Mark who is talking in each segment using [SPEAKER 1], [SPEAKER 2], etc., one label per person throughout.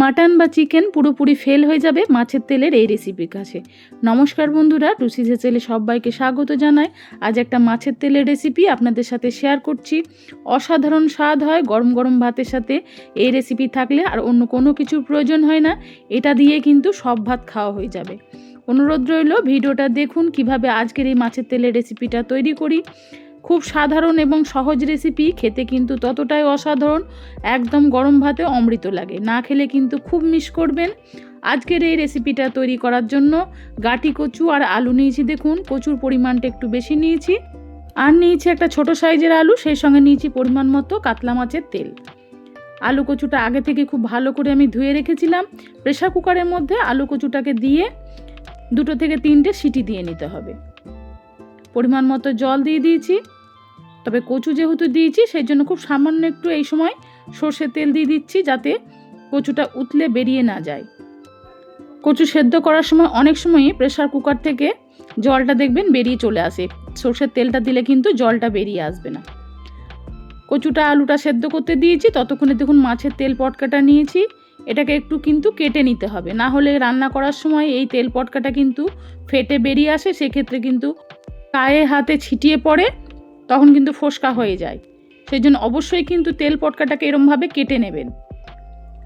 [SPEAKER 1] Mutton বা chicken পুরোপুরি fail হয়ে যাবে মাছের তেলের এই রেসিপির কাছে। নমস্কার বন্ধুরা, টুসিস হেসেলে সবাইকে স্বাগত জানাই। আজ একটা মাছের তেলের রেসিপি আপনাদের সাথে শেয়ার করছি। অসাধারণ স্বাদ হয় গরম গরম ভাতের সাথে এই রেসিপি থাকলে, আর অন্য কোনো কিছুর প্রয়োজন হয় না। এটা দিয়ে কিন্তু সব ভাত খাওয়া হয়ে যাবে। অনুরোধ রইল ভিডিওটা দেখুন কিভাবে আজকের এই মাছের তেলের রেসিপিটা তৈরি করি। খুব সাধারণ এবং সহজ রেসিপি, খেতে কিন্তু ততটাই অসাধারণ। একদম গরম ভাতে অমৃত লাগে, না খেলে কিন্তু খুব মিস করবেন। আজকের এই রেসিপিটা তৈরি করার জন্য গাঁটি কচু আর আলু নিয়েছি। দেখুন কচুর পরিমাণটা একটু বেশি নিয়েছি, আর নিয়েছি একটা ছোট সাইজের আলু, সেই সঙ্গে নিয়েছি পরিমাণ মতো কাতলা মাছের তেল। আলু কচুটা আগে থেকে খুব ভালো করে আমি ধুয়ে রেখেছিলাম। প্রেসার কুকারের মধ্যে আলু কচুটাকে দিয়ে 2 থেকে 3টে সিটি দিয়ে নিতে হবে। পরিমাণ মতো জল দিয়ে দিয়েছি, তবে কচু যেহেতু দিয়েছি সেই জন্য খুব সামান্য একটু এই সময় সর্ষের তেল দিয়ে দিচ্ছি, যাতে কচুটা উতলে বেরিয়ে না যায়। কচু সেদ্ধ করার সময় অনেক সময়ই প্রেসার কুকার থেকে জলটা দেখবেন বেরিয়ে চলে আসে। সর্ষের তেলটা দিলে কিন্তু জলটা বেরিয়ে আসবে না। কচুটা আলুটা সেদ্ধ করতে দিয়েছি, ততক্ষণে দেখুন মাছের তেল পটকাটা নিয়েছি। এটাকে একটু কিন্তু কেটে নিতে হবে, না হলে রান্না করার সময় এই তেল পটকাটা কিন্তু ফেটে বেরিয়ে আসে, সেক্ষেত্রে কিন্তু গায়ে হাতে ছিটিয়ে পড়ে, তখন কিন্তু ফোসকা হয়ে যায়। সেই জন্য অবশ্যই কিন্তু তেল পটকাটাকে এরমভাবে কেটে নেবেন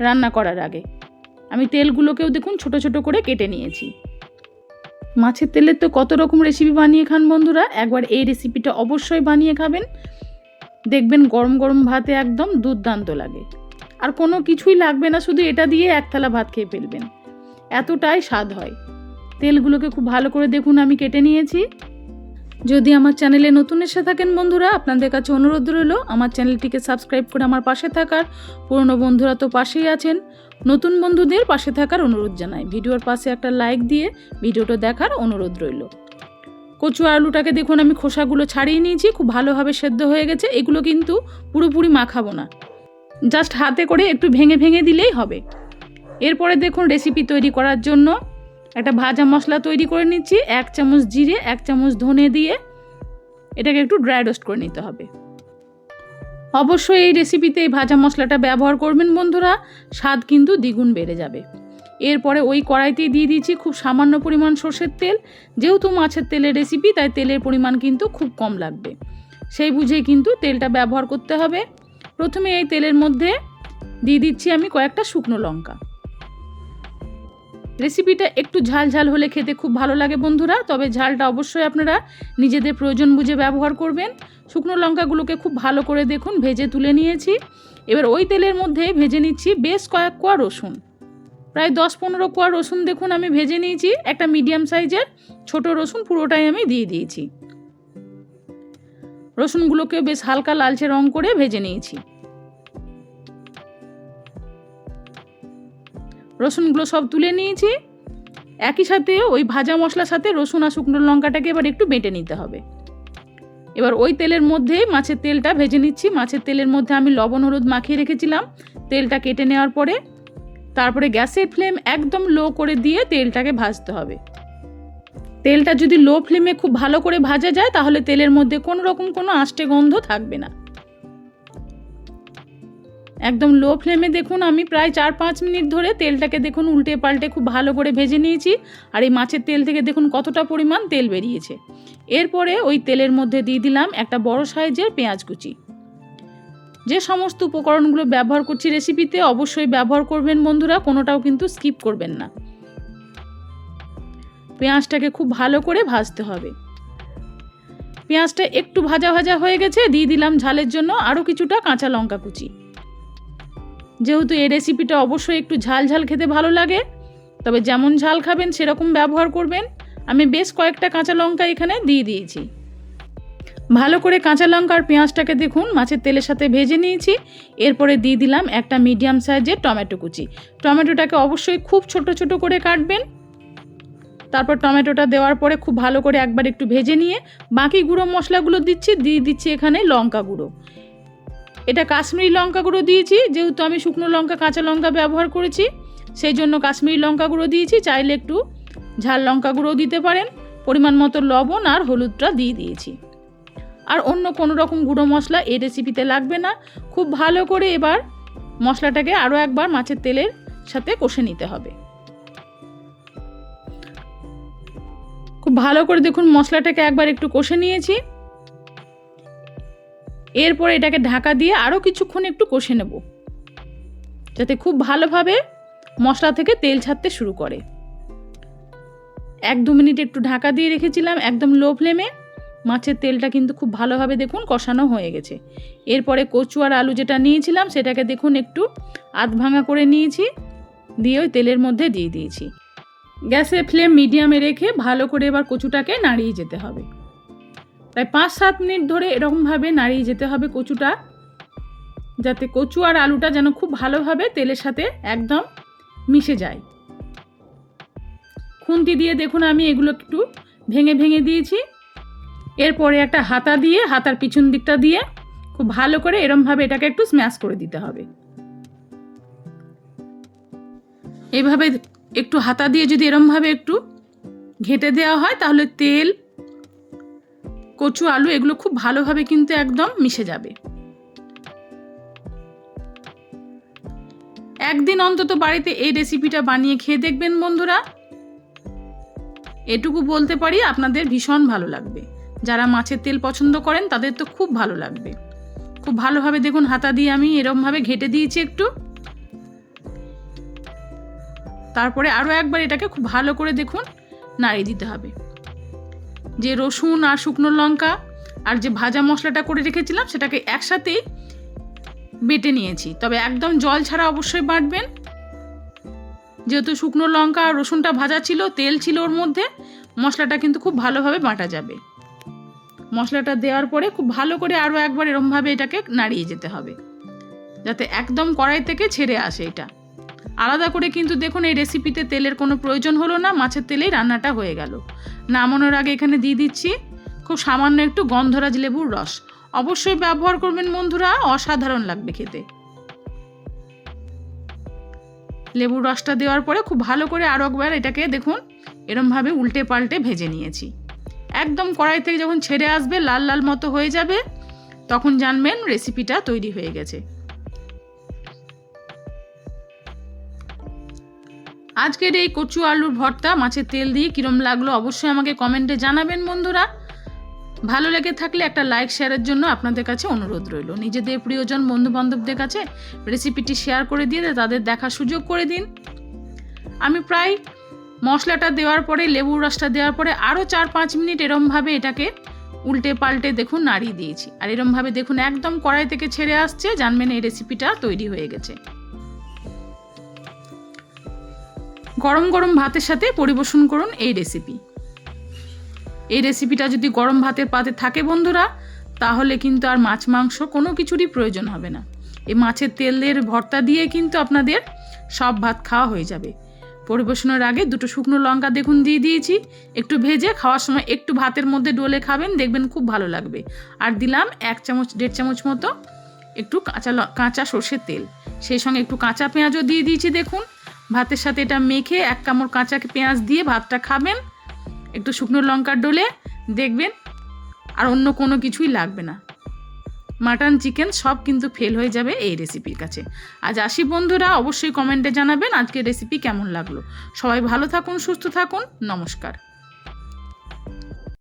[SPEAKER 1] রান্না করার আগে। আমি তেলগুলোকেও দেখুন ছোট ছোট করে কেটে নিয়েছি। মাছের তেলের তো কত রকম রেসিপি বানিয়ে খান বন্ধুরা, একবার এই রেসিপিটা অবশ্যই বানিয়ে খাবেন। দেখবেন গরম গরম ভাতে একদম দুর্দান্ত লাগে, আর কোনো কিছুই লাগবে না, শুধু এটা দিয়ে এক থালা ভাত খেয়ে ফেলবেন, এতটাই স্বাদ হয়। তেলগুলোকে খুব ভালো করে দেখুন আমি কেটে নিয়েছি। যদি আমার চ্যানেলে নতুন এসে থাকেন বন্ধুরা, আপনাদের কাছে অনুরোধ রইল আমার চ্যানেলটিকে সাবস্ক্রাইব করে আমার পাশে থাকার। পুরনো বন্ধুরা তো পাশেই আছেন, নতুন বন্ধুদের পাশে থাকার অনুরোধ জানাই। ভিডিওর পাশে একটা লাইক দিয়ে ভিডিওটা দেখার অনুরোধ রইল। কচু আলুটাকে দেখুন আমি খোসাগুলো ছাড়িয়ে নিয়েছি, খুব ভালোভাবে সেদ্ধ হয়ে গেছে। এগুলো কিন্তু পুরোপুরি মাখাবো না, জাস্ট হাতে করে একটু ভেঙে ভেঙে দিলেই হবে। এরপরে দেখুন রেসিপি তৈরি করার জন্য একটা ভাজা মশলা তৈরি করে নিচ্ছি। 1 চামচ জিরে, 1 চামচ ধনে দিয়ে এটাকে একটু ড্রাই রোস্ট করে নিতে হবে। অবশ্যই এই রেসিপিতে এই ভাজা মশলাটা ব্যবহার করবেন বন্ধুরা, স্বাদ কিন্তু দ্বিগুণ বেড়ে যাবে। এরপরে ওই কড়াইতেই দিয়ে দিয়েছি খুব সামান্য পরিমাণ সর্ষের তেল। যেহেতু মাছের তেলের রেসিপি, তাই তেলের পরিমাণ কিন্তু খুব কম লাগবে, সেই বুঝেই কিন্তু তেলটা ব্যবহার করতে হবে। প্রথমে এই তেলের মধ্যে দিয়ে দিচ্ছি আমি কয়েকটা শুকনো লঙ্কা। রেসিপিটা একটু ঝাল ঝাল হলে খেতে খুব ভালো লাগে বন্ধুরা, তবে ঝালটা অবশ্যই আপনারা নিজেদের প্রয়োজন বুঝে ব্যবহার করবেন। শুকনো লঙ্কাগুলোকে খুব ভালো করে দেখুন ভেজে তুলে নিয়েছি। এবার ওই তেলের মধ্যে ভেজে নিচ্ছি বেশ কয়েক কোয়া রসুন, প্রায় 10-15 কোয়া রসুন দেখুন আমি ভেজে নিয়েছি। একটা মিডিয়াম সাইজের ছোট রসুন পুরোটাই আমি দিয়ে দিয়েছি। রসুনগুলোকে বেশ হালকা লালচে রং করে ভেজে নিয়েছি। রসুনগুলো সব তুলে নিয়েছি। একই সাথে ওই ভাজা মশলার সাথে রসুন আর শুকনো লঙ্কাটাকে এবার একটু বেটে নিতে হবে। এবার ওই তেলের মধ্যে মাছের তেলটা ভেজে নিচ্ছি। মাছের তেলের মধ্যে আমি লবণ হলুদ মাখিয়ে রেখেছিলাম। তেলটা কেটে নেওয়ার পরে তারপরে গ্যাসের ফ্লেম একদম লো করে দিয়ে তেলটাকে ভাজতে হবে। তেলটা যদি লো ফ্লেমে খুব ভালো করে ভাজা যায়, তাহলে তেলের মধ্যে কোনো রকম কোনো আষ্টে গন্ধ থাকবে না। একদম লো ফ্লেমে দেখুন আমি প্রায় 4-5 মিনিট ধরে তেলটাকে দেখুন উল্টে পাল্টে খুব ভালো করে ভেজে নিয়েছি। আর এই মাছের তেল থেকে দেখুন কতটা পরিমাণ তেল বেরিয়েছে। এরপরে ওই তেলের মধ্যে দিয়ে দিলাম একটা বড় সাইজের পেঁয়াজ কুচি। যে সমস্ত উপকরণগুলো ব্যবহার করছি রেসিপিতে অবশ্যই ব্যবহার করবেন বন্ধুরা, কোনোটাও কিন্তু স্কিপ করবেন না। পেঁয়াজটাকে খুব ভালো করে ভাজতে হবে। পেঁয়াজটা একটু ভাজা ভাজা হয়ে গেছে, দিয়ে দিলাম ঝালের জন্য আরও কিছুটা কাঁচা লঙ্কা কুচি। যেহেতু এই রেসিপিটা অবশ্যই একটু ঝাল ঝাল খেতে ভালো লাগে, তবে যেমন ঝাল খাবেন সেরকম ব্যবহার করবেন। আমি বেশ কয়েকটা কাঁচা লঙ্কা এখানে দিয়ে দিয়েছি। ভালো করে কাঁচা লঙ্কা আর পেঁয়াজটাকে দেখুন মাছের তেলের সাথে ভেজে নিয়েছি। এরপরে দিয়ে দিলাম একটা মিডিয়াম সাইজের টমেটো কুচি। টমেটোটাকে অবশ্যই খুব ছোট ছোট করে কাটবেন। তারপর টমেটোটা দেওয়ার পরে খুব ভালো করে একবার একটু ভেজে নিয়ে বাকি গুঁড়ো মশলাগুলো দিয়ে দিচ্ছি এখানে লঙ্কা গুঁড়ো। এটা কাশ্মীরি লঙ্কা গুঁড়ো দিয়েছি, যেহেতু আমি শুকনো লঙ্কা কাঁচা লঙ্কা ব্যবহার করেছি সেই জন্য কাশ্মীরি লঙ্কা গুঁড়ো দিয়েছি। চাইলে একটু ঝাল লঙ্কা গুঁড়ো দিতে পারেন। পরিমাণ মতো লবণ আর হলুদটা দিয়ে দিয়েছি। আর অন্য কোনো রকম গুঁড়ো মশলা এই রেসিপিতে লাগবে না। খুব ভালো করে এবার মশলাটাকে আরও একবার মাছের তেলের সাথে কষে নিতে হবে। খুব ভালো করে দেখুন মশলাটাকে একবার একটু কষে নিয়েছি। এরপর এটাকে ঢাকা দিয়ে আরও কিছুক্ষণ একটু কষে নেব, যাতে খুব ভালোভাবে মশলা থেকে তেল ছাড়তে শুরু করে। 1-2 মিনিট একটু ঢাকা দিয়ে রেখেছিলাম একদম লো ফ্লেমে। মাছের তেলটা কিন্তু খুব ভালোভাবে দেখুন কষানো হয়ে গেছে। এরপরে কচু আর আলু যেটা নিয়েছিলাম সেটাকে দেখুন একটু আধ ভাঙা করে নিয়েছি, দিয়ে ওই তেলের মধ্যে দিয়ে দিয়েছি। গ্যাসের ফ্লেম মিডিয়ামে রেখে ভালো করে এবার কচুটাকে নাড়িয়ে যেতে হবে। প্রায় 5-7 মিনিট ধরে এরকমভাবে নাড়িয়ে যেতে হবে কচুটা, যাতে কচু আর আলুটা যেন খুব ভালোভাবে তেলের সাথে একদম মিশে যায়। খুন্তি দিয়ে দেখুন আমি এগুলো একটু ভেঙে ভেঙে দিয়েছি। এরপরে একটা হাতা দিয়ে হাতার পিছন দিকটা দিয়ে খুব ভালো করে এরমভাবে এটাকে একটু স্ম্যাশ করে দিতে হবে। এইভাবে একটু হাতা দিয়ে যদি এরমভাবে একটু ঘেঁটে দেওয়া হয় তাহলে তেল, কচু, আলু এগুলো খুব ভালোভাবে কিন্তু একদম মিশে যাবে। একদিন অন্তত বাড়িতে এই রেসিপিটা বানিয়ে খেয়ে দেখবেন বন্ধুরা। এটুকু বলতে পারি আপনাদের ভীষণ ভালো লাগবে। যারা মাছের তেল পছন্দ করেন তাদের তো খুব ভালো লাগবে। খুব ভালোভাবে দেখুন হাতা দিয়ে আমি এরকমভাবে ঘেঁটে দিয়েছি একটু। তারপরে আরও একবার এটাকে খুব ভালো করে দেখুন নাড়িয়ে দিতে হবে। যে রসুন আর শুকনো লঙ্কা আর যে ভাজা মশলাটা করে রেখেছিলাম সেটাকে একসাথেই বেটে নিয়েছি, তবে একদম জল ছাড়া অবশ্যই বাটবেন। যেহেতু শুকনো লঙ্কা আর রসুনটা ভাজা ছিল, তেল ছিল ওর মধ্যে, মশলাটা কিন্তু খুব ভালোভাবে বাটা যাবে। মশলাটা দেওয়ার পরে খুব ভালো করে আরও একবার এরমভাবে এটাকে নাড়িয়ে যেতে হবে, যাতে একদম কড়াই থেকে ছেড়ে আসে। এটা আলাদা করে কিন্তু দেখুন এই রেসিপিতে তেলের কোনো প্রয়োজন হলো না, মাছের তেলেই রান্নাটা হয়ে গেল। নামানোর আগে এখানে দিয়ে দিচ্ছি খুব সামান্য একটু গন্ধরাজ লেবুর রস। অবশ্যই ব্যবহার করবেন বন্ধুরা, অসাধারণ লাগবে খেতে। লেবুর রসটা দেওয়ার পরে খুব ভালো করে আরও একবার এটাকে দেখুন এরমভাবে উল্টে পাল্টে ভেজে নিয়েছি। একদম কড়াই থেকে যখন ছেড়ে আসবে, লাল লাল মতো হয়ে যাবে, তখন জানবেন রেসিপিটা তৈরি হয়ে গেছে। আজকের এই কচু আলুর ভর্তা মাছের তেল দিয়ে কিরম লাগলো অবশ্যই আমাকে কমেন্টে জানাবেন বন্ধুরা। ভালো লেগে থাকলে একটা লাইক শেয়ারের জন্য আপনাদের কাছে অনুরোধ রইল। নিজেদের প্রিয়জন বন্ধু বান্ধবদের কাছে রেসিপিটি শেয়ার করে দিয়ে তাদের দেখার সুযোগ করে দিন। আমি প্রায় মশলাটা দেওয়ার পরে, লেবুর রসটা দেওয়ার পরে আরও 4-5 মিনিট এরমভাবে এটাকে উল্টে পাল্টে দেখুন নাড়িয়ে দিয়েছি। আর এরমভাবে দেখুন একদম কড়াই থেকে ছেড়ে আসছে, জানবেন এই রেসিপিটা তৈরি হয়ে গেছে। গরম গরম ভাতের সাথে পরিবেশন করুন এই রেসিপি। এই রেসিপিটা যদি গরম ভাতের পাতে থাকে বন্ধুরা, তাহলে কিন্তু আর মাছ মাংস কোনো কিছুরই প্রয়োজন হবে না। এই মাছের তেলের ভর্তা দিয়ে কিন্তু আপনাদের সব ভাত খাওয়া হয়ে যাবে। পরিবেশনের আগে 2টো শুকনো লঙ্কা দেখুন দিয়ে দিয়েছি, একটু ভেজে খাওয়ার সময় একটু ভাতের মধ্যে ডলে খাবেন, দেখবেন খুব ভালো লাগবে। আর দিলাম 1-1.5 চামচ মতো একটু কাঁচা সর্ষের তেল, সেই সঙ্গে একটু কাঁচা পেঁয়াজও দিয়ে দিয়েছি। দেখুন ভাতের সাথে এটা মেখে 1 কামড় কাঁচা পেঁয়াজ দিয়ে ভাতটা খাবেন, একটু শুকনো লঙ্কার ডলে, দেখবেন আর অন্য কোনো কিছুই লাগবে না। মাটন, চিকেন সব কিন্তু ফেল হয়ে যাবে এই রেসিপির কাছে। আজ আসি বন্ধুরা, অবশ্যই কমেন্টে জানাবেন আজকের রেসিপি কেমন লাগলো। সবাই ভালো থাকুন, সুস্থ থাকুন, নমস্কার।